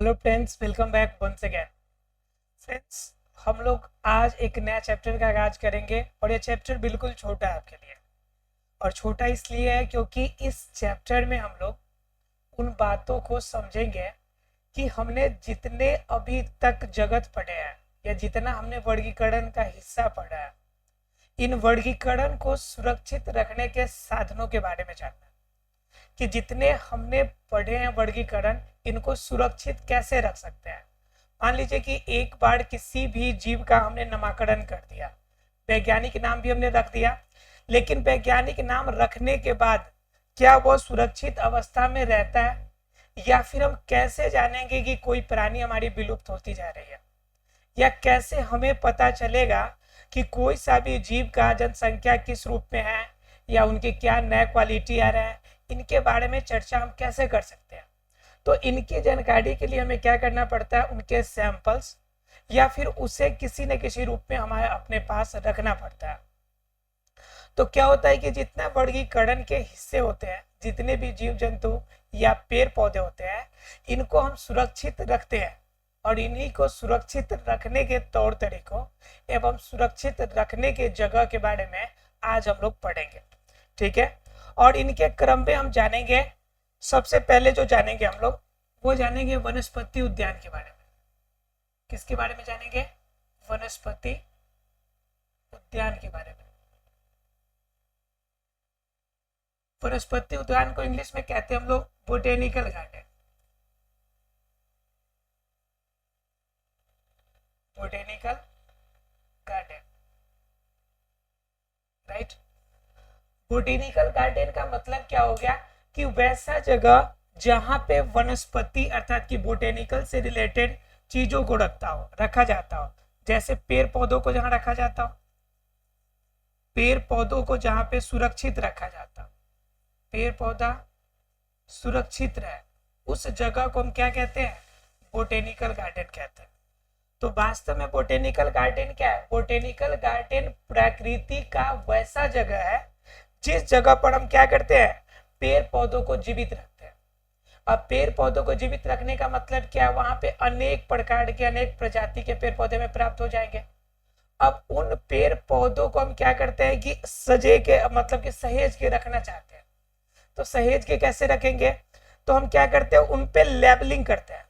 Hello friends, welcome back once again. Friends, हम लोग आज एक नया चैप्टर का आगाज करेंगे और ये चैप्टर बिल्कुल छोटा है आपके लिए। और छोटा इसलिए है क्योंकि इस चैप्टर में हम लोग उन बातों को समझेंगे कि हमने जितने अभी तक जगत पढ़े हैं या जितना हमने वर्गीकरण का हिस्सा पढ़ा है, इन वर्गीकरण को सुरक्षित रखने के साधनों के बारे में जानना कि जितने हमने पढ़े हैं वर्गीकरण, इनको सुरक्षित कैसे रख सकते हैं। मान लीजिए कि एक बार किसी भी जीव का हमने नामकरण कर दिया, वैज्ञानिक नाम भी हमने रख दिया, लेकिन वैज्ञानिक नाम रखने के बाद क्या वो सुरक्षित अवस्था में रहता है, या फिर हम कैसे जानेंगे कि कोई प्राणी हमारी विलुप्त होती जा रही है, या कैसे हमें पता चलेगा कि कोई सा भी जीव का जनसंख्या किस रूप में है या उनके क्या नए क्वालिटी आ रहा है, इनके बारे में चर्चा हम कैसे कर सकते हैं। तो इनकी जानकारी के लिए हमें क्या करना पड़ता है, उनके सैंपल्स या फिर उसे किसी न किसी रूप में हमारे अपने पास रखना पड़ता है। तो क्या होता है कि जितना वर्गीकरण के हिस्से होते हैं, जितने भी जीव जंतु या पेड़ पौधे होते हैं, इनको हम सुरक्षित रखते हैं और इन्हीं को सुरक्षित रखने के तौर तरीकों एवं सुरक्षित रखने के जगह के बारे में आज हम लोग पढ़ेंगे। ठीक है, और इनके क्रम में हम जानेंगे, सबसे पहले जो जानेंगे हम लोग वो जानेंगे वनस्पति उद्यान के बारे में। किसके बारे में जानेंगे? वनस्पति उद्यान के बारे में। वनस्पति उद्यान को इंग्लिश में कहते हैं हम लोग botanical garden. Botanical garden, right. Botanical garden का मतलब क्या हो गया कि वैसा जगह जहां पे वनस्पति अर्थात कि बोटेनिकल से रिलेटेड चीजों को रखा जाता हो। जैसे पेड़ पौधों को जहां रखा जाता हो, पेड़ पौधों को जहां पे सुरक्षित रखा जाता हो, पेड़ पौधा सुरक्षित रहे, उस जगह को हम क्या कहते हैं? बोटेनिकल गार्डन कहते हैं। तो वास्तव में बोटेनिकल गार्डन क्या है? बोटेनिकल गार्डन प्रकृति का वैसा जगह है जिस जगह पर हम क्या करते हैं? पेड़ पौधों को जीवित रखते हैं। अब पेड़ पौधों को जीवित रखने का मतलब क्या है? वहां पे अनेक प्रकार के, अनेक प्रजाति के पेड़ पौधे में प्राप्त हो जाएंगे। अब उन पेड़ पौधों को हम क्या करते हैं कि सजे के, मतलब कि सहेज के रखना चाहते हैं। तो सहेज के कैसे रखेंगे? तो हम क्या करते हैं? उन पे लेबलिंग करते हैं।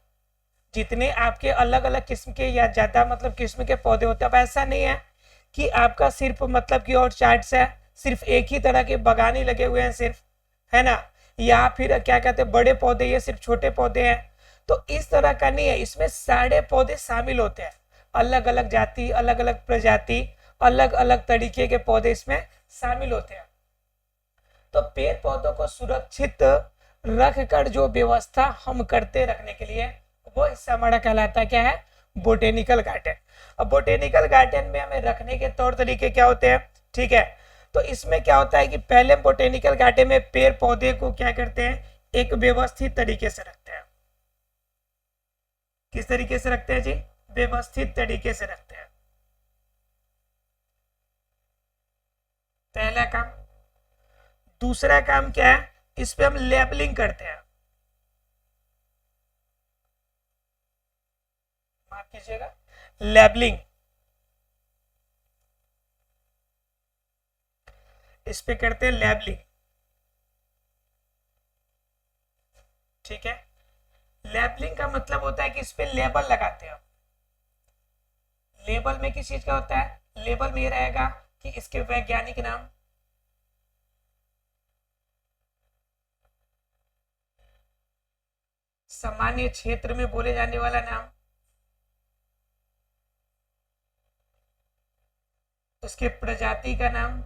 जितने आपके अलग अलग किस्म के या ज्यादा मतलब किस्म के पौधे होते हैं, अब ऐसा नहीं है कि आपका सिर्फ मतलब कि और चार्ट्स है, सिर्फ एक ही तरह के बगाने लगे हुए हैं सिर्फ, है ना, या फिर क्या कहते हैं बड़े पौधे, ये सिर्फ छोटे पौधे हैं। तो इस तरह का नहीं है, इसमें सारे पौधे शामिल होते हैं। अलग अलग जाति, अलग अलग प्रजाति, अलग अलग तरीके के पौधे इसमें शामिल होते हैं। तो पेड़ पौधों को सुरक्षित रख कर जो व्यवस्था हम करते रखने के लिए, वो हिस्सा हमारा कहलाता क्या है? Botanical garden. अब बोटेनिकल गार्डन में हमें रखने के तौर तरीके क्या होते हैं? ठीक है, तो इसमें क्या होता है कि पहले बोटेनिकल गार्डन में पेड़ पौधे को क्या करते हैं? एक व्यवस्थित तरीके से रखते हैं। किस तरीके से रखते हैं जी? व्यवस्थित तरीके से रखते हैं। पहला काम। दूसरा काम क्या है? इस पे हम लेबलिंग करते हैं। माफ कीजिएगा, लेबलिंग। इस पे करते हैं लेबलिंग। ठीक है, लेबलिंग का मतलब होता है कि इस पे लेबल लगाते हैं। लेबल में किस चीज का होता है? लेबल में ये रहेगा कि इसके वैज्ञानिक नाम, सामान्य क्षेत्र में बोले जाने वाला नाम, उसके प्रजाति का नाम,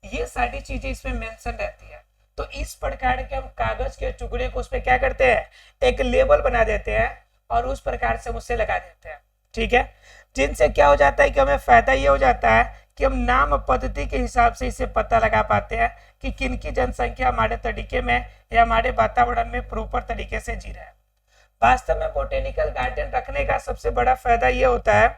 ये सारी चीजें इसमें मेंशन रहती है। तो इस प्रकार के हम कागज के टुकड़े को उस पर क्या करते हैं? एक लेबल बना देते हैं और उस प्रकार से मुझसे लगा देते हैं। ठीक है, जिनसे क्या हो जाता है कि हमें फायदा ये हो जाता है कि हम नाम पद्धति के हिसाब से इसे पता लगा पाते हैं कि किन की जनसंख्या हमारे तरीके में या हमारे वातावरण में प्रॉपर तरीके से जी रहा है। वास्तव में बोटेनिकल गार्डन रखने का सबसे बड़ा फायदा ये होता है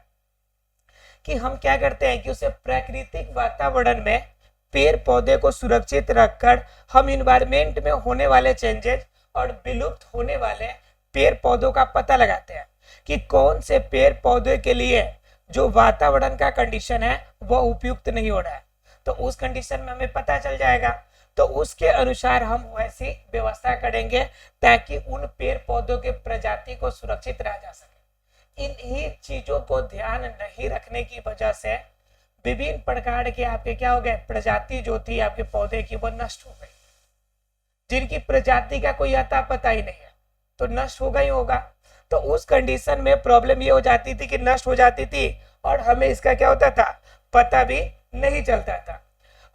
कि हम क्या करते हैं कि उसे प्राकृतिक वातावरण में पेड़ पौधे को सुरक्षित रखकर हम इन्वायरमेंट में होने वाले चेंजेस और विलुप्त होने वाले पेड़ पौधों का पता लगाते हैं कि कौन से पेड़ पौधे के लिए जो वातावरण का कंडीशन है वो उपयुक्त नहीं हो रहा है, तो उस कंडीशन में हमें पता चल जाएगा, तो उसके अनुसार हम वैसी व्यवस्था करेंगे ताकि उन पेड़ पौधों के प्रजाति को सुरक्षित रहा जा सके। इन्हीं चीजों को ध्यान नहीं रखने की वजह से विभिन्न प्रकार के आपके क्या हो गए, प्रजाति जो थी आपके पौधे की वो नष्ट हो गई, जिनकी प्रजाति का कोई अता पता ही नहीं है, तो नष्ट होगा ही होगा। तो उस कंडीशन में प्रॉब्लम ये हो जाती थी कि नष्ट हो जाती थी और हमें इसका क्या होता था, पता भी नहीं चलता था।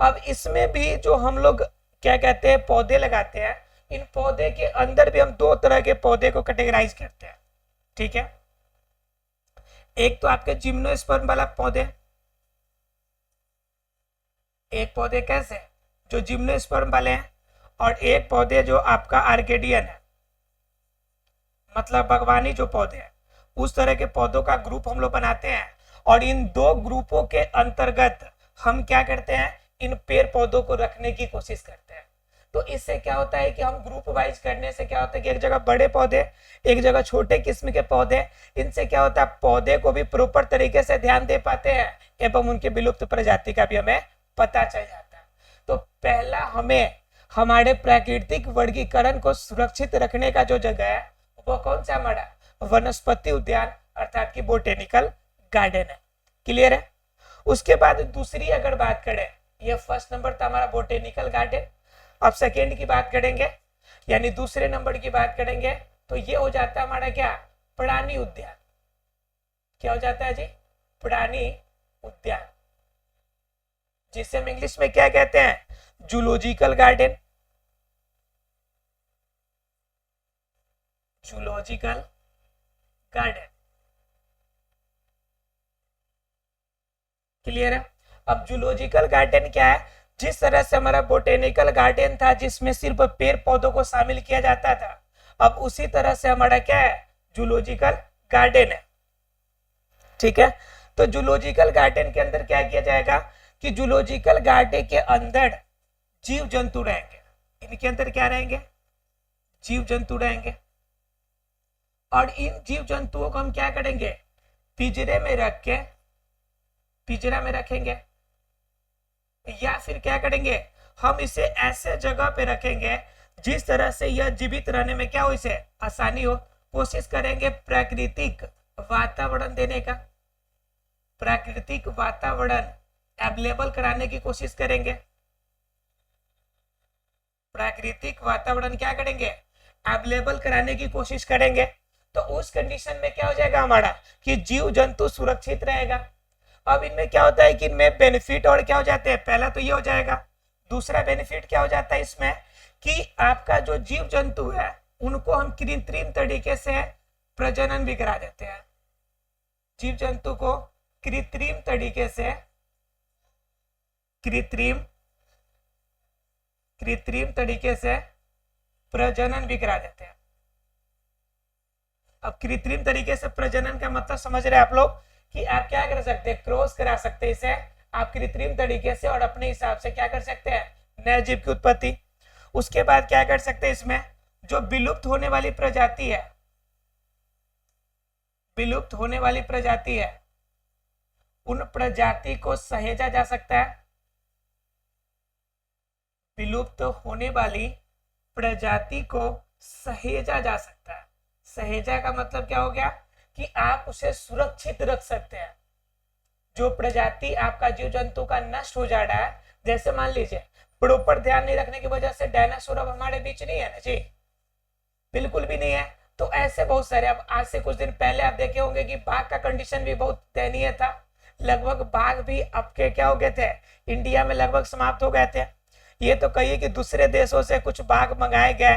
अब इसमें भी जो हम लोग क्या कहते हैं, पौधे लगाते हैं, इन पौधे के अंदर भी हम दो तरह के पौधे को कैटेगराइज करते हैं, ठीक है। एक तो आपके जिम्नोस्पर्म वाला पौधे, एक पौधे कैसे जो जिम्नोस्पर्म वाले हैं, और एक पौधे जो आपका आर्केडियन है, मतलब बागवानी जो पौधे हैं, उस तरह के पौधों का ग्रुप हम लोग बनाते हैं। और इन दो ग्रुपों के अंतर्गत हम क्या करते हैं, इन पेड़ पौधों को रखने की कोशिश करते हैं। तो इससे क्या होता है कि हम ग्रुप वाइज करने से क्या होता है कि एक जगह बड़े पौधे, एक जगह छोटे किस्म के पौधे, इनसे क्या होता है पौधे को भी प्रॉपर तरीके से ध्यान दे पाते हैं एवं उनके विलुप्त प्रजाति का भी हमें पता चल जाता है। तो पहला हमें हमारे प्राकृतिक वर्गीकरण को सुरक्षित रखने का जो जगह है वो कौन सा, हमारा वनस्पति उद्यान अर्थात की बोटेनिकल गार्डन है। क्लियर है। उसके बाद दूसरी अगर बात करें, ये फर्स्ट नंबर था हमारा बोटेनिकल गार्डन। अब सेकेंड की बात करेंगे यानी दूसरे नंबर की बात करेंगे तो ये हो जाता है हमारा क्या, प्राणी उद्यान। क्या हो जाता है जी, प्राणी उद्यान, जिसे हम इंग्लिश में क्या कहते हैं, zoological garden. Zoological garden, clear है। अब जूलॉजिकल गार्डन क्या है, जिस तरह से हमारा बोटेनिकल गार्डन था जिसमें सिर्फ पेड़ पौधों को शामिल किया जाता था, अब उसी तरह से हमारा क्या है, जूलॉजिकल गार्डन है, ठीक है। तो जूलॉजिकल गार्डन के अंदर क्या किया जाएगा कि जूलॉजिकल गार्डन के अंदर जीव जंतु रहेंगे, इनके अंदर क्या रहेंगे, जीव जंतु रहेंगे। और इन जीव जंतुओं को हम क्या करेंगे, पिंजरे में रख के, पिंजरा में रखेंगे, या फिर क्या करेंगे, हम इसे ऐसे जगह पे रखेंगे जिस तरह से यह जीवित रहने में क्या हो, इसे आसानी हो। कोशिश करेंगे प्राकृतिक वातावरण देने का, प्राकृतिक वातावरण अवेलेबल कराने की कोशिश करेंगे। प्राकृतिक वातावरण क्या करेंगे, अवेलेबल कराने की कोशिश करेंगे। तो उस कंडीशन में क्या हो जाएगा हमारा कि जीव जंतु सुरक्षित रहेगा। अब इनमें क्या होता है कि इनमें बेनिफिट और क्या हो जाते हैं, पहला तो ये हो जाएगा, दूसरा बेनिफिट क्या हो जाता है इसमें कि आपका जो जीव जंतु है उनको हम कृत्रिम तरीके से प्रजनन भी करा देते हैं। जीव जंतु को कृत्रिम तरीके से, कृत्रिम तरीके से प्रजनन भी करा देते हैं। अब कृत्रिम तरीके से प्रजनन का मतलब समझ रहे हैं आप लोग कि आप क्या कर सकते हैं, क्रॉस करा सकते हैं इसे आप कृत्रिम तरीके से, और अपने हिसाब से क्या कर सकते हैं, नए जीव की उत्पत्ति। उसके बाद क्या कर सकते हैं, इसमें जो विलुप्त होने वाली प्रजाति है, विलुप्त होने वाली प्रजाति है, उन प्रजाति को सहेजा जा सकता है। विलुप्त होने वाली प्रजाति को सहेजा जा सकता है। सहेजा का मतलब क्या हो गया कि आप उसे सुरक्षित रख सकते हैं। जो प्रजाति आपका जीव जंतु का नष्ट हो जा रहा है, जैसे मान लीजिए प्रॉपर ध्यान नहीं रखने की वजह से डायनासोर अब हमारे बीच नहीं है ना जी, बिल्कुल भी नहीं है। तो ऐसे बहुत सारे, अब आज से कुछ दिन पहले आप देखे होंगे कि बाघ का कंडीशन भी बहुत दयनीय था, लगभग बाघ भी आपके क्या हो गए थे, इंडिया में लगभग समाप्त हो गए थे। ये तो कहिए कि दूसरे देशों से कुछ बाघ मंगाए गए,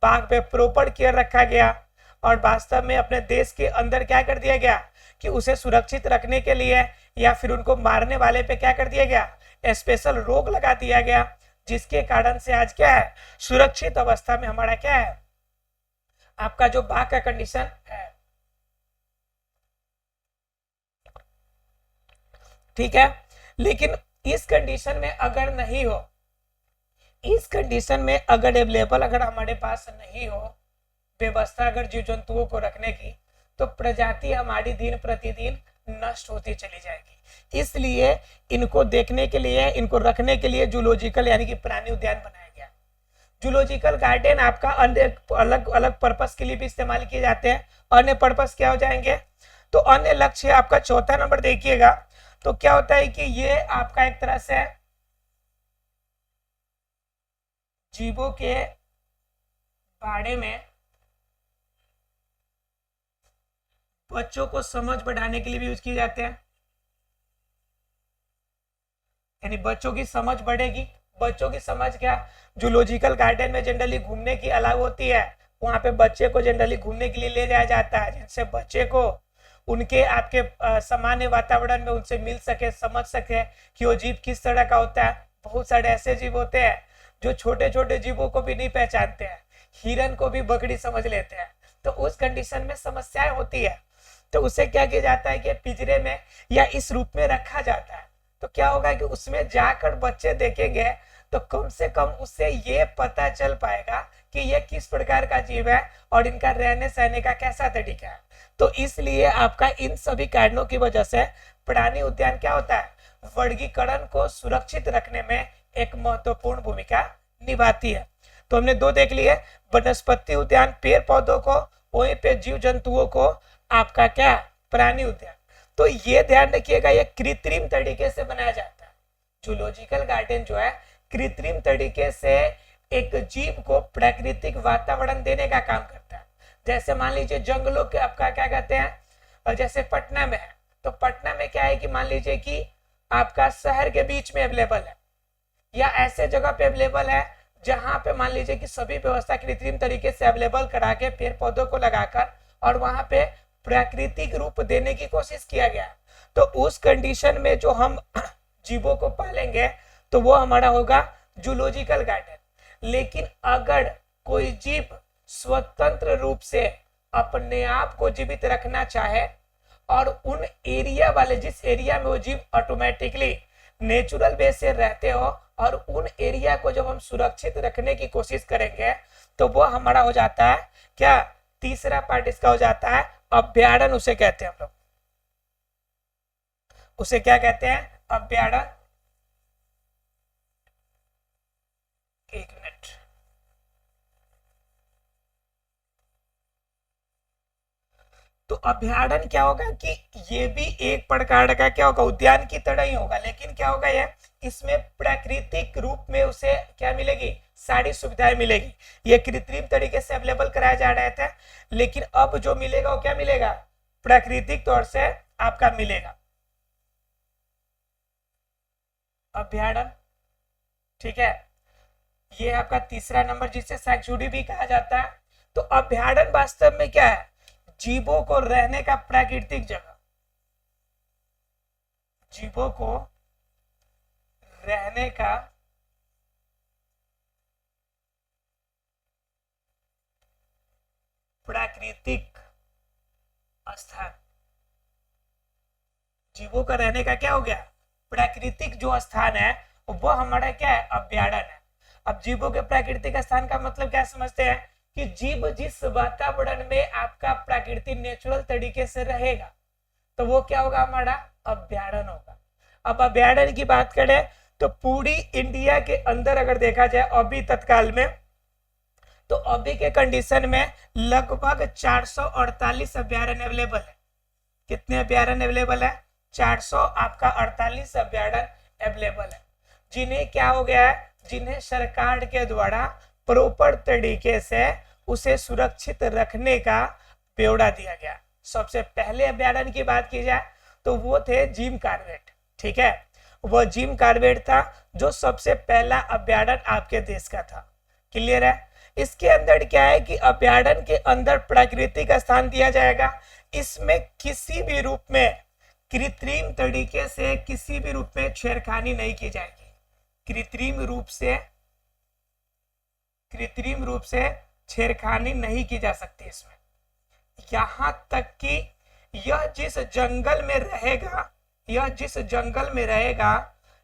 बाघ पे प्रॉपर केयर रखा गया और वास्तव में अपने देश के अंदर क्या कर दिया गया कि उसे सुरक्षित रखने के लिए या फिर उनको मारने वाले पे क्या कर दिया गया, स्पेशल रोक लगा दिया गया, जिसके कारण से आज क्या है, सुरक्षित अवस्था में हमारा क्या है, आपका जो बाघ का कंडीशन है। ठीक है, लेकिन इस कंडीशन में अगर नहीं हो, इस कंडीशन में अगर अवेलेबल अगर हमारे पास नहीं हो व्यवस्था अगर जीव जंतुओं को रखने की, तो प्रजाति हमारी दिन प्रतिदिन नष्ट होती चली जाएगी। इसलिए इनको देखने के लिए, इनको रखने के लिए जूलॉजिकल यानी कि प्राणी उद्यान बनाया गया। जूलॉजिकल गार्डन आपका अलग अलग पर्पस के लिए भी इस्तेमाल किए जाते हैं। अन्य पर्पस क्या हो जाएंगे? तो अन्य लक्ष्य आपका चौथा नंबर देखिएगा, तो क्या होता है कि ये आपका एक तरह से जीवों के बारे में बच्चों को समझ बढ़ाने के लिए भी यूज किए जाते हैं, यानी बच्चों की समझ बढ़ेगी। बच्चों की समझ क्या, जूलॉजिकल गार्डन में जनरली घूमने की अलाउ होती है, वहां पे बच्चे को जनरली घूमने के लिए ले जाया जाता है, जिनसे बच्चे को उनके आपके सामान्य वातावरण में उनसे मिल सके, समझ सके कि वो जीव किस तरह का होता है। बहुत सारे ऐसे जीव होते हैं जो छोटे छोटे जीवों को भी नहीं पहचानते हैं, हिरन को भी बकरी समझ लेते हैं, तो उस कंडीशन में समस्याएं होती है। तो उसे क्या किया जाता है कि पिंजरे में या इस रूप में रखा जाता है। तो क्या होगा कि उसमें जाकर बच्चे देखेंगे तो कम से कम उससे ये पता चल पाएगा कि ये किस प्रकार का जीव है और इनका रहने सहने का कैसा तरीका है। तो इसलिए आपका इन सभी कारणों की वजह से प्राणी उद्यान क्या होता है, वर्गीकरण को सुरक्षित रखने में एक महत्वपूर्ण भूमिका निभाती है। तो हमने दो देख लिए, वनस्पति उद्यान पेड़ पौधों को, वहीं पे जीव जंतुओं को आपका क्या, प्राणी उद्यान। तो ये ध्यान रखिएगा, ये कृत्रिम तरीके से बनाया जाता है। जूलॉजिकल गार्डन जो है कृत्रिम तरीके से एक जीव को प्राकृतिक वातावरण देने का काम करता है। जैसे मान लीजिए जंगलों के आपका क्या कहते हैं, जैसे पटना में है, तो पटना में क्या है कि मान लीजिए कि आपका शहर के बीच में अवेलेबल है या ऐसे जगह पे अवेलेबल है जहां पे मान लीजिए कि सभी व्यवस्था कृत्रिम तरीके से अवेलेबल करा के पेड़ पौधों को लगाकर और वहां पे प्राकृतिक रूप देने की कोशिश किया गया। तो उस कंडीशन में जो हम जीवों को पालेंगे तो वो हमारा होगा जूलॉजिकल गार्डन। लेकिन अगर कोई जीव स्वतंत्र रूप से अपने आप को जीवित रखना चाहे और उन एरिया वाले, जिस एरिया में वो जीव ऑटोमेटिकली नेचुरल बेस से रहते हो, और उन एरिया को जब हम सुरक्षित रखने की कोशिश करेंगे तो वो हमारा हो जाता है क्या, तीसरा पार्ट इसका हो जाता है अभ्यारण्य, उसे कहते हैं हम लोग। उसे क्या कहते हैं, अभ्यारण्य। एक मिनट, तो अभ्यारण्य क्या होगा कि ये भी एक प्रकार का क्या होगा, उद्यान की तरह ही होगा, लेकिन क्या होगा ये, इसमें प्राकृतिक रूप में उसे क्या मिलेगी, सारी सुविधाएं मिलेगी। ये कृत्रिम तरीके से अवेलेबल कराया जा रहे थे, लेकिन अब जो मिलेगा वो क्या मिलेगा, प्राकृतिक तौर से आपका मिलेगा अभ्यारण्य। ठीक है, ये आपका तीसरा नंबर, जिसे सैंक्चुरी भी कहा जाता है। तो अभ्यारण्य वास्तव में क्या है, जीवों को रहने का प्राकृतिक जगह, जीवों को रहने का प्राकृतिक स्थान। जीवों का रहने का क्या हो गया, प्राकृतिक जो स्थान है वो हमारा क्या है, अभ्यारण्य है। अब जीवों के प्राकृतिक स्थान का मतलब क्या समझते हैं कि जीव जिस वातावरण में आपका प्राकृतिक नेचुरल तरीके से रहेगा तो वो क्या होगा, हमारा अभ्यारण्य होगा। अब अभ्यारण्य की बात करें तो पूरी इंडिया के अंदर अगर देखा जाए अभी तत्काल में, तो अभी के कंडीशन में लगभग 448 अभ्यारण्य अवेलेबल है। कितने अभ्यारण्य अवेलेबल है, 448 अभ्यारण्य अवेलेबल है, जिन्हें क्या हो गया है, जिन्हें सरकार के द्वारा प्रॉपर तरीके से उसे सुरक्षित रखने का ब्यौरा दिया गया। सबसे पहले अभ्यारण्य की बात की जाए तो वो थे जिम कॉर्बेट। ठीक है, वो जिम कॉर्बेट था जो सबसे पहला अभ्यारण्य आपके देश का था। क्लियर है, इसके अंदर क्या है कि अभ्यारण्य के अंदर प्राकृतिक स्थान दिया जाएगा, इसमें किसी भी रूप में कृत्रिम तरीके से किसी भी रूप में छेड़खानी नहीं की जाएगी। कृत्रिम रूप से छेड़खानी नहीं की जा सकती इसमें, यहां तक कि यह जिस जंगल में रहेगा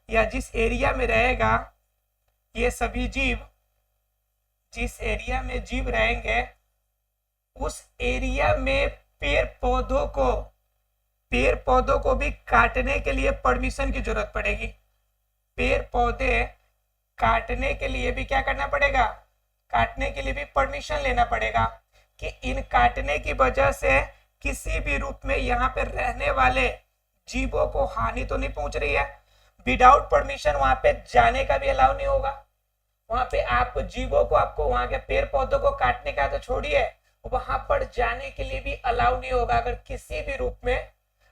या जिस एरिया में रहेगा ये सभी जीव जिस एरिया में जीव रहेंगे उस एरिया में पेड़ पौधों को भी काटने के लिए परमिशन की जरूरत पड़ेगी। पेड़ पौधे काटने के लिए भी क्या करना पड़ेगा, काटने के लिए भी परमिशन लेना पड़ेगा कि इन काटने की वजह से किसी भी रूप में यहाँ पे रहने वाले जीवों को हानि तो नहीं पहुंच रही है। विदाउट परमिशन वहां पे जाने का भी अलाउ नहीं होगा। वहां पे आप जीवों को, आपको वहां के पेड़ पौधों को काटने का तो छोड़िए, वहां पर जाने के लिए भी अलाउ नहीं होगा। अगर किसी भी रूप में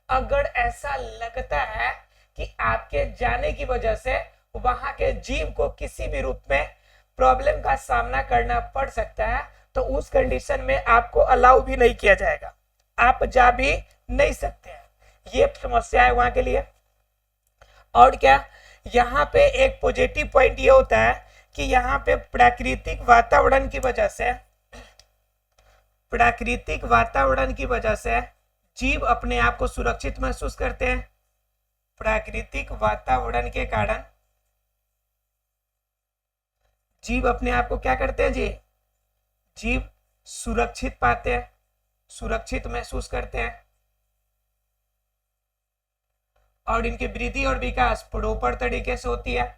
अगर ऐसा लगता है कि आपके जाने की वजह से वहां के जीव को किसी भी रूप में प्रॉब्लम का सामना करना पड़ सकता है, तो उस कंडीशन में आपको अलाउ भी नहीं किया जाएगा, आप जा भी नहीं सकते हैं। ये समस्या है वहां के लिए। और क्या, यहाँ पे एक पॉजिटिव पॉइंट ये होता है कि यहाँ पे प्राकृतिक वातावरण की वजह से जीव अपने आप को सुरक्षित महसूस करते हैं। प्राकृतिक वातावरण के कारण जीव अपने आप को क्या करते हैं जी, जीव सुरक्षित पाते हैं, सुरक्षित महसूस करते हैं और इनकी वृद्धि और विकास प्रॉपर तरीके से होती है।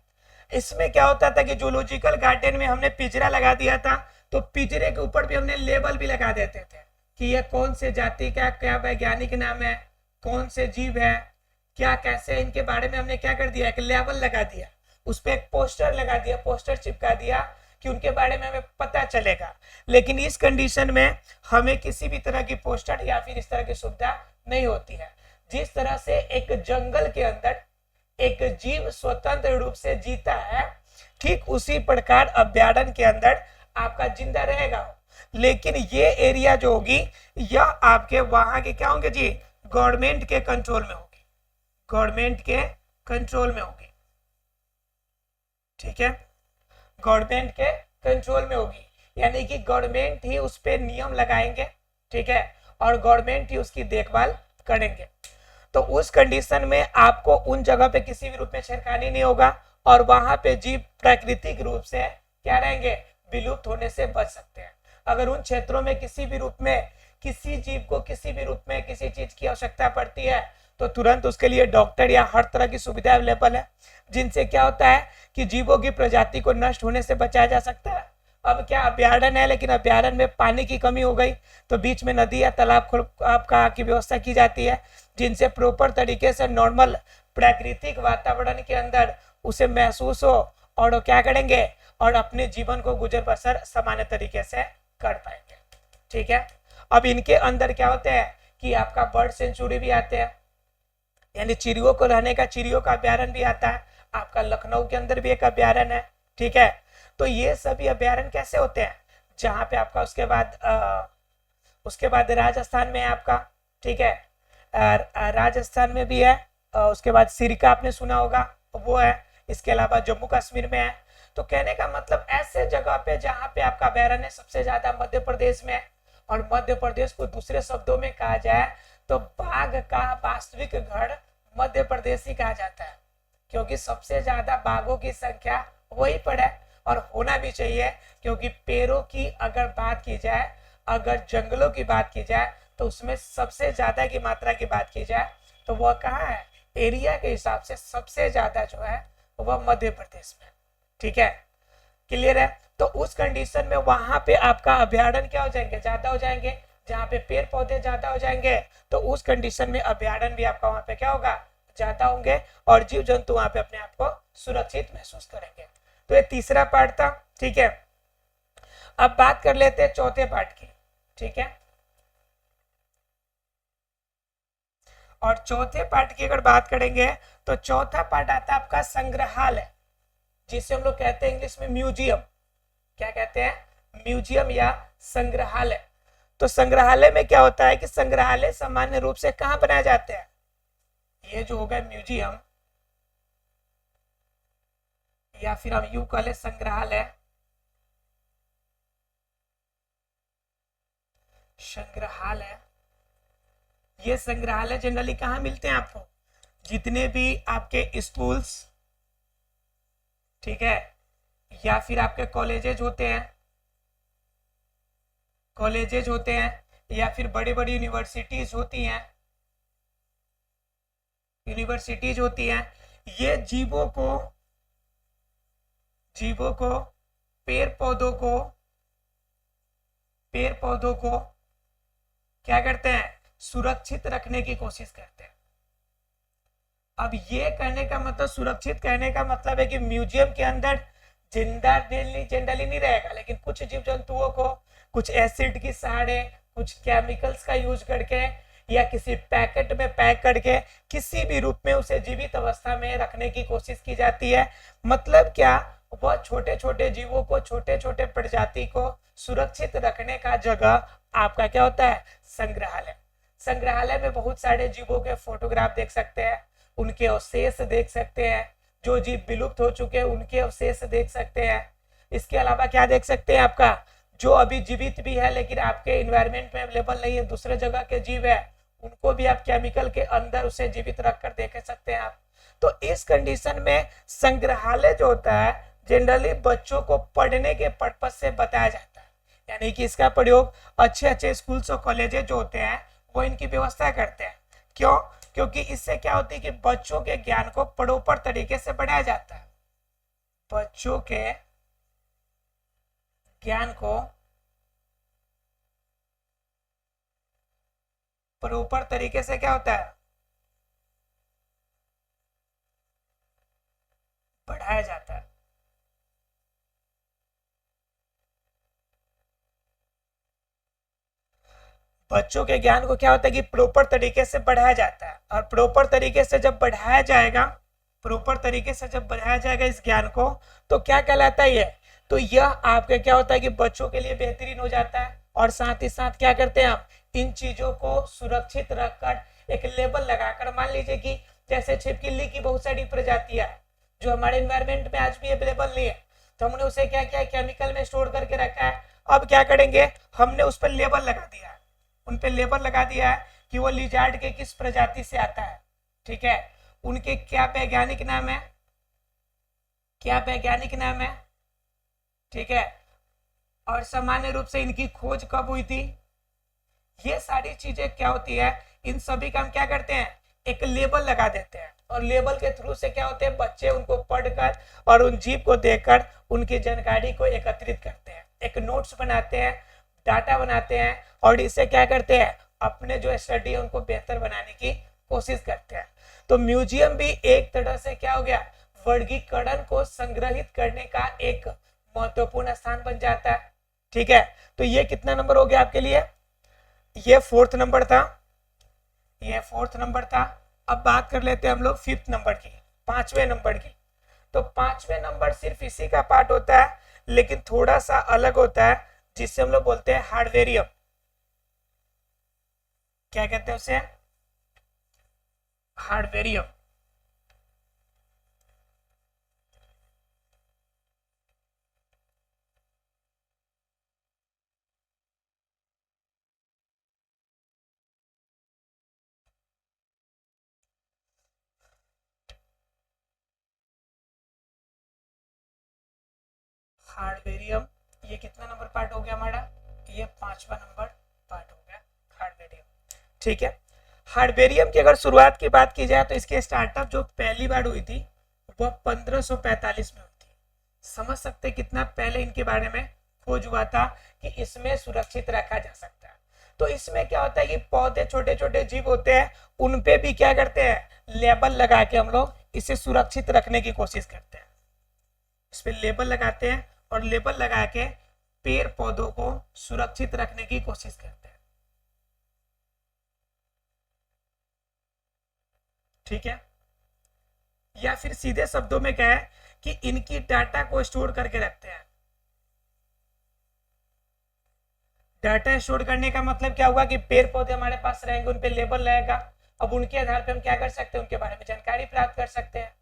इसमें क्या होता था कि जूलॉजिकल गार्डन में हमने पिंजरा लगा दिया था, तो पिंजरे के ऊपर भी हमने लेबल भी लगा देते थे कि यह कौन से जाति का क्या वैज्ञानिक नाम है, कौन से जीव है, क्या कैसे, इनके बारे में हमने क्या कर दिया, एक लेबल लगा दिया, उस पर एक पोस्टर लगा दिया, पोस्टर चिपका दिया कि उनके बारे में हमें पता चलेगा। लेकिन इस कंडीशन में हमें किसी भी तरह की पोस्टर या फिर इस तरह की सुविधा नहीं होती है। जिस तरह से एक जंगल के अंदर एक जीव स्वतंत्र रूप से जीता है, ठीक उसी प्रकार अभ्यारण्य के अंदर आपका जिंदा रहेगा। लेकिन ये एरिया जो होगी यह आपके वहां के क्या होंगे जी, गवर्नमेंट के कंट्रोल में होगी, गवर्नमेंट के कंट्रोल में होगी, ठीक है, गवर्नमेंट के कंट्रोल में होगी। यानी कि गवर्नमेंट ही उस पर नियम लगाएंगे, ठीक है, और गवर्नमेंट ही उसकी देखभाल करेंगे। तो उस कंडीशन में आपको उन जगह पे किसी भी रूप में छेड़खानी नहीं होगा और वहां पे जीव प्राकृतिक रूप से क्या रहेंगे, विलुप्त होने से बच सकते हैं। अगर उन क्षेत्रों में किसी भी रूप में किसी जीव को किसी भी रूप में किसी चीज की आवश्यकता पड़ती है तो तुरंत उसके लिए डॉक्टर या हर तरह की सुविधा अवेलेबल है, जिनसे क्या होता है कि जीवों की प्रजाति को नष्ट होने से बचाया जा सकता है। अब क्या अभ्यारण्य है, लेकिन अभ्यारण्य में पानी की कमी हो गई तो बीच में नदी या तालाब आपका की व्यवस्था की जाती है, जिनसे प्रॉपर तरीके से नॉर्मल प्राकृतिक वातावरण के अंदर उसे महसूस हो और वो क्या करेंगे और अपने जीवन को गुजर बसर सामान्य तरीके से कर पाएंगे, ठीक है। अब इनके अंदर क्या होते हैं कि आपका बर्ड सेंचुरी भी आते हैं, यानी चिड़ियों को रहने का चिड़ियों का अभ्यारण्य भी आता है। आपका लखनऊ के अंदर भी एक अभ्यारण्य है, ठीक है। तो ये सभी अभ्यारण्य कैसे होते हैं, जहां पे आपका उसके बाद राजस्थान में है आपका, ठीक है, राजस्थान में भी है, उसके बाद सिरका आपने सुना होगा वो है, इसके अलावा जम्मू कश्मीर में है। तो कहने का मतलब ऐसे जगह पे जहां पे आपका अभ्यारण्य सबसे ज्यादा मध्य प्रदेश में है, और मध्य प्रदेश को दूसरे शब्दों में कहा जाए तो बाघ का वास्तविक घर मध्य प्रदेश ही कहा जाता है, क्योंकि सबसे ज्यादा बाघों की संख्या वहीं पर है और होना भी चाहिए। क्योंकि पेड़ों की अगर बात की जाए, अगर जंगलों की बात की जाए तो उसमें सबसे ज्यादा की मात्रा की बात की जाए तो वह कहाँ है, एरिया के हिसाब से सबसे ज्यादा जो है वह मध्य प्रदेश में, ठीक है, क्लियर है। तो उस कंडीशन में वहां पे आपका अभ्यारण्य क्या हो जाएंगे, ज्यादा हो जाएंगे, जहाँ पे पेड़ पौधे ज्यादा हो जाएंगे तो उस कंडीशन में अभ्यारण्य भी आपका वहां पे क्या होगा, ज्यादा होंगे और जीव जंतु वहां पे अपने आप को सुरक्षित महसूस करेंगे। तो ये तीसरा पार्ट था, ठीक है। अब बात कर लेते हैं चौथे पार्ट की, ठीक है। और चौथे पार्ट की अगर बात करेंगे तो चौथा पार्ट आता है आपका संग्रहालय, जिसे हम लोग कहते हैं इंग्लिश में म्यूजियम। क्या कहते हैं, म्यूजियम या संग्रहालय। तो संग्रहालय में क्या होता है कि संग्रहालय सामान्य रूप से कहां बनाए जाते हैं, ये जो होगा म्यूजियम या फिर हम यूं कह ले संग्रहालय, संग्रहालय, ये संग्रहालय जनरली कहां मिलते हैं आपको, जितने भी आपके स्कूल्स, ठीक है, या फिर आपके कॉलेजेज होते हैं, या फिर बड़ी बड़ी यूनिवर्सिटीज होती हैं, ये जीवों को पेड़ पौधों को क्या करते हैं, सुरक्षित रखने की कोशिश करते हैं। अब ये कहने का मतलब, सुरक्षित कहने का मतलब है कि म्यूजियम के अंदर जनरली नहीं रहेगा, लेकिन कुछ जीव जंतुओं को कुछ एसिड की सहारे, कुछ केमिकल्स का यूज करके या किसी पैकेट में पैक करके किसी भी रूप में उसे जीवित अवस्था में रखने की कोशिश की जाती है। मतलब क्या, बहुत छोटे छोटे जीवों को, छोटे छोटे प्रजाति को सुरक्षित रखने का जगह आपका क्या होता है, संग्रहालय। संग्रहालय में बहुत सारे जीवों के फोटोग्राफ देख सकते हैं, उनके अवशेष देख सकते हैं, जो जीव विलुप्त हो चुके हैं उनके अवशेष देख सकते हैं। इसके अलावा क्या देख सकते हैं, आपका जो अभी जीवित भी है लेकिन आपके एनवायरनमेंट में अवेलेबल नहीं है, दूसरे जगह के जीव है, उनको भी आप केमिकल के अंदर उसे जीवित रखकर देख सकते हैं आप। तो इस कंडीशन में संग्रहालय जो होता है जनरली बच्चों को पढ़ने के पर्पज से बताया जाता है, यानी कि इसका प्रयोग अच्छे अच्छे स्कूल्स और कॉलेजेस जो होते हैं वो इनकी व्यवस्था करते हैं। क्यों? क्योंकि इससे क्या होती है कि बच्चों के ज्ञान को प्रॉपर तरीके से बढ़ाया जाता है। बच्चों के ज्ञान को प्रॉपर तरीके से क्या होता है, बढ़ाया जाता है। बच्चों के ज्ञान को क्या होता है कि प्रॉपर तरीके से बढ़ाया जाता है, और प्रॉपर तरीके से जब बढ़ाया जाएगा इस ज्ञान को, तो क्या कहलाता है ये, तो यह आपके क्या होता है कि बच्चों के लिए बेहतरीन हो जाता है। और साथ ही साथ क्या करते हैं हम, इन चीजों को सुरक्षित रखकर एक लेबल लगाकर, मान लीजिए कि जैसे छिपकली की बहुत सारी प्रजातियां जो हमारे एनवायरमेंट में आज भी अवेलेबल नहीं है, तो हमने उसे क्या किया, केमिकल में स्टोर करके रखा है। अब क्या करेंगे, हमने उस पर लेबल लगा दिया है, उन पे लेबल लगा दिया है कि वो लिजार्ड के किस प्रजाति से आता है। ठीक है, उनके क्या वैज्ञानिक नाम है, ठीक है, और सामान्य रूप से इनकी खोज कब हुई थी। ये सारी चीजें क्या होती है, इन सभी का हम क्या करते हैं, एक लेबल लगा देते हैं, और लेबल के थ्रू से क्या होते हैं, बच्चे उनको पढ़कर और उन जीव को देखकर उनकी जानकारी को एकत्रित करते हैं, एक नोट्स बनाते हैं, डाटा बनाते हैं, और इससे क्या करते हैं, अपने जो स्टडी है उनको बेहतर बनाने की कोशिश करते हैं। तो म्यूजियम भी एक तरह से क्या हो गया, वर्गीकरण को संग्रहित करने का एक महत्वपूर्ण स्थान बन जाता है। ठीक है, तो ये कितना नंबर हो गया आपके लिए, ये फोर्थ नंबर था। अब बात कर लेते हैं हम लोग फिफ्थ नंबर की, पांचवें नंबर की। तो पांचवें नंबर सिर्फ इसी का पार्ट होता है, लेकिन थोड़ा सा अलग होता है, जिससे हम लोग बोलते हैं हार्डवेरियम। क्या कहते हैं उसे, हार्डवेरियम। हार्डवेरियम ये कितना नंबर पार्ट हो गया हमारा, ये पांचवा नंबर पार्ट हो गया हार्डवेरियम। ठीक है, हार्डवेरियम की अगर शुरुआत की बात की जाए तो इसकी स्टार्टअप जो पहली बार हुई थी वह 1545 में हुई थी। समझ सकते कितना पहले इनके बारे में खोज हुआ था कि इसमें सुरक्षित रखा जा सकता है। तो इसमें क्या होता है कि पौधे, छोटे छोटे जीव होते हैं, उन पे भी क्या करते हैं, लेबल लगा के हम लोग इसे सुरक्षित रखने की कोशिश करते हैं। इस पे लेबल लगाते हैं और लेबल लगा के पेड़ पौधों को सुरक्षित रखने की कोशिश करते हैं। ठीक है, या फिर सीधे शब्दों में क्या है कि इनकी डाटा को स्टोर करके रखते हैं। डाटा स्टोर करने का मतलब क्या होगा कि पेड़ पौधे हमारे पास रहेंगे, उन पे लेबल रहेगा। अब उनके आधार पे हम क्या कर सकते हैं, उनके बारे में जानकारी प्राप्त कर सकते हैं।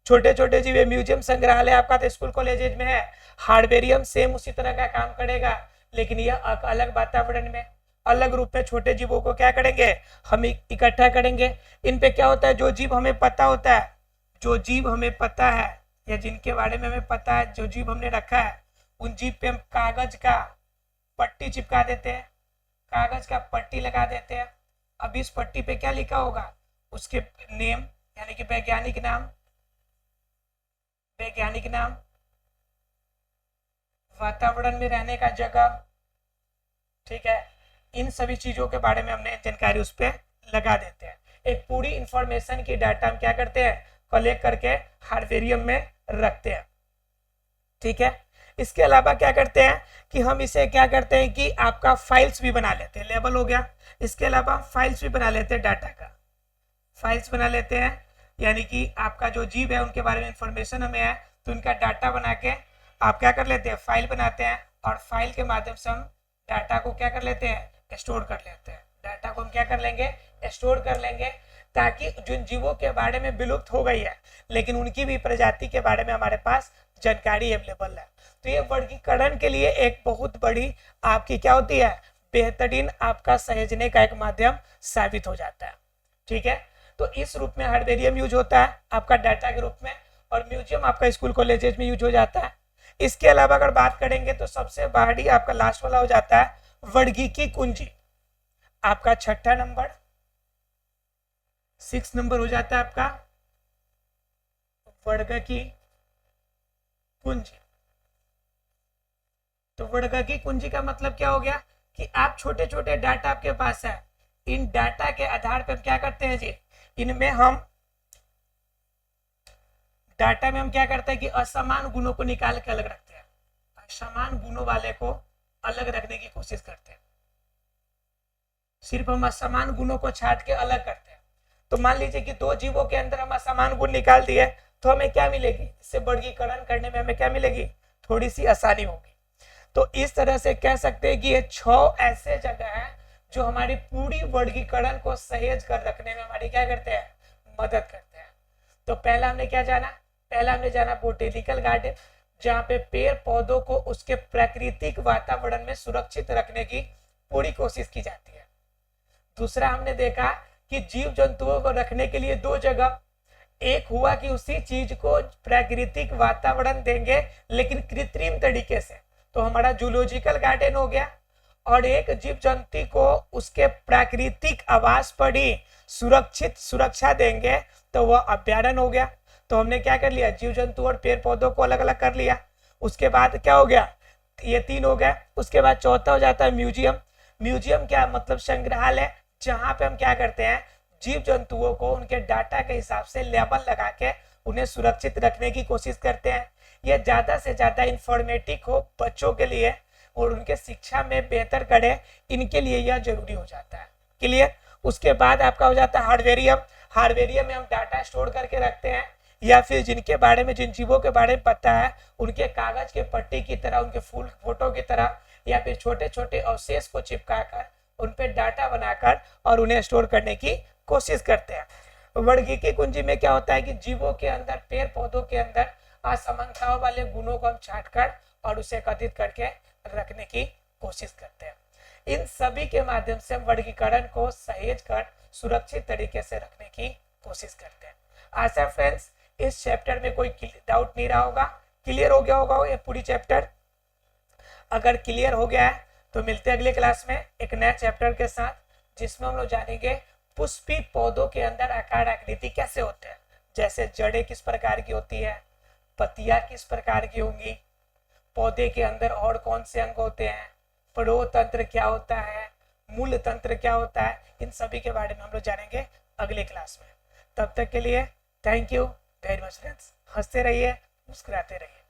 छोटे छोटे जीव, म्यूजियम संग्रहालय आपका तो स्कूल कॉलेज में है, हार्डवेरियम सेम उसी तरह का काम करेगा, लेकिन यह अलग वातावरण में, अलग रूप में छोटे जीवों को क्या करेंगे, हम इकट्ठा करेंगे। इन पे क्या होता है, जो जीव हमें पता है या जिनके बारे में हमें पता है, जो जीव हमने रखा है उन जीव पे हम कागज का पट्टी चिपका देते हैं, कागज का पट्टी लगा देते हैं। अब इस पट्टी पे क्या लिखा होगा, उसके नेम यानी कि वैज्ञानिक नाम, वैज्ञानिक नाम, वातावरण में रहने का जगह, ठीक है, इन सभी चीजों के बारे में हमने जानकारी उस पर लगा देते हैं। एक पूरी इंफॉर्मेशन की डाटा हम क्या करते हैं, कलेक्ट करके हार्वेरियम में रखते हैं, ठीक है। इसके अलावा क्या करते हैं कि हम इसे क्या करते हैं कि आपका फाइल्स भी बना लेते हैं, लेबल हो गया। इसके अलावा फाइल्स भी बना लेते हैं, डाटा का फाइल्स बना लेते हैं, यानी कि आपका जो जीव है उनके बारे में इंफॉर्मेशन हमें है तो उनका डाटा बना के आप क्या कर लेते हैं, फाइल बनाते हैं, और फाइल के माध्यम से हम डाटा को क्या कर लेते हैं, स्टोर कर लेते हैं। डाटा को हम क्या कर लेंगे, स्टोर कर लेंगे, ताकि जिन जीवों के बारे में विलुप्त हो गई है लेकिन उनकी भी प्रजाति के बारे में हमारे पास जानकारी अवेलेबल है। तो ये वर्गीकरण के लिए एक बहुत बड़ी आपकी क्या होती है, बेहतरीन आपका सहेजने का एक माध्यम साबित हो जाता है, ठीक है। तो इस रूप में हार्वेरियम यूज होता है आपका डाटा के रूप में, और म्यूजियम आपका स्कूल कॉलेजेस में यूज हो जाता है। इसके अलावा अगर बात करेंगे तो सबसे बाहरी आपका लास्ट वाला हो जाता है वर्गीकी कुंजी, आपका 6ठा नंबर, 6 नंबर हो जाता है आपका वर्गीकी कुंजी। तो वर्गीकी कुंजी का मतलब क्या हो गया कि आप छोटे छोटे डाटा आपके पास है, इन डाटा के आधार पर क्या करते हैं जी, इनमें हम डाटा में हम क्या करते हैं कि असमान गुणों को निकाल के अलग रखते हैं, असमान गुणों वाले को अलग रखने की कोशिश करते हैं। सिर्फ हम असमान गुणों को छांट के अलग करते हैं। तो मान लीजिए कि दो जीवों के अंदर हम असमान गुण निकाल दिए तो हमें क्या मिलेगी, इससे वर्गीकरण करने में हमें क्या मिलेगी, थोड़ी सी आसानी होगी। तो इस तरह से कह सकते हैं कि ये 6 ऐसे जगह है जो हमारी पूरी वर्गीकरण को सहेज कर रखने में हमारी क्या करते हैं, मदद करते हैं। तो पहला हमने क्या जाना, पहला हमने जाना बोटेनिकल गार्डन, जहाँ पे पेड़ पौधों को उसके प्राकृतिक वातावरण में सुरक्षित रखने की पूरी कोशिश की जाती है। दूसरा हमने देखा कि जीव जंतुओं को रखने के लिए 2 जगह, एक हुआ कि उसी चीज को प्राकृतिक वातावरण देंगे लेकिन कृत्रिम तरीके से, तो हमारा जूलॉजिकल गार्डन हो गया, और एक जीव जंतु को उसके प्राकृतिक आवास पर ही सुरक्षित सुरक्षा देंगे तो वह अभ्यारण्य हो गया। तो हमने क्या कर लिया, जीव जंतु और पेड़ पौधों को अलग अलग कर लिया। उसके बाद क्या हो गया, ये 3 हो गया। उसके बाद चौथा हो जाता है म्यूजियम। म्यूजियम क्या मतलब, संग्रहालय, जहां पे हम क्या करते हैं, जीव जंतुओं को उनके डाटा के हिसाब से लेबल लगा के उन्हें सुरक्षित रखने की कोशिश करते हैं। यह ज्यादा से ज्यादा इंफॉर्मेटिव हो बच्चों के लिए और उनके शिक्षा में बेहतर करे, इनके लिए यह जरूरी हो जाता है। क्लियर। उसके बाद आपका हो जाता है हार्वेरियम। हार्वेरियम में हम डाटा स्टोर करके रखते हैं, या फिर जिनके बारे में, जिन जीवों के बारे में पता है उनके कागज के पट्टी की तरह, उनके फूल फोटो की तरह, या फिर छोटे छोटे अवशेष को चिपका कर उन पे डाटा बनाकर और उन्हें स्टोर करने की कोशिश करते हैं। वर्गीकी कुंजी में क्या होता है कि जीवों के अंदर, पेड़ पौधों के अंदर असमानताओं वाले गुणों को हम छांटकर और उसे एकत्रित करके रखने की कोशिश करते हैं। इन सभी के माध्यम से हम वर्गीकरण को सहेज कर सुरक्षित तरीके से रखने की कोशिश करते हैं। आशा फ्रेंड्स इस चैप्टर में कोई डाउट नहीं रहा होगा, क्लियर हो गया होगा ये पूरी चैप्टर। अगर क्लियर हो गया है तो मिलते हैं अगले क्लास में एक नया चैप्टर के साथ, जिसमें हम लोग जानेंगे पुष्पी पौधों के अंदर आकार आकृति कैसे होते हैं, जैसे जड़ें किस प्रकार की होती है, पत्तियां किस प्रकार की होंगी, पौधे के अंदर और कौन से अंग होते हैं, परोह तंत्र क्या होता है, मूल तंत्र क्या होता है, इन सभी के बारे में हम लोग जानेंगे अगले क्लास में। तब तक के लिए thank you very much friends. हंसते रहिए, मुस्कुराते रहिए।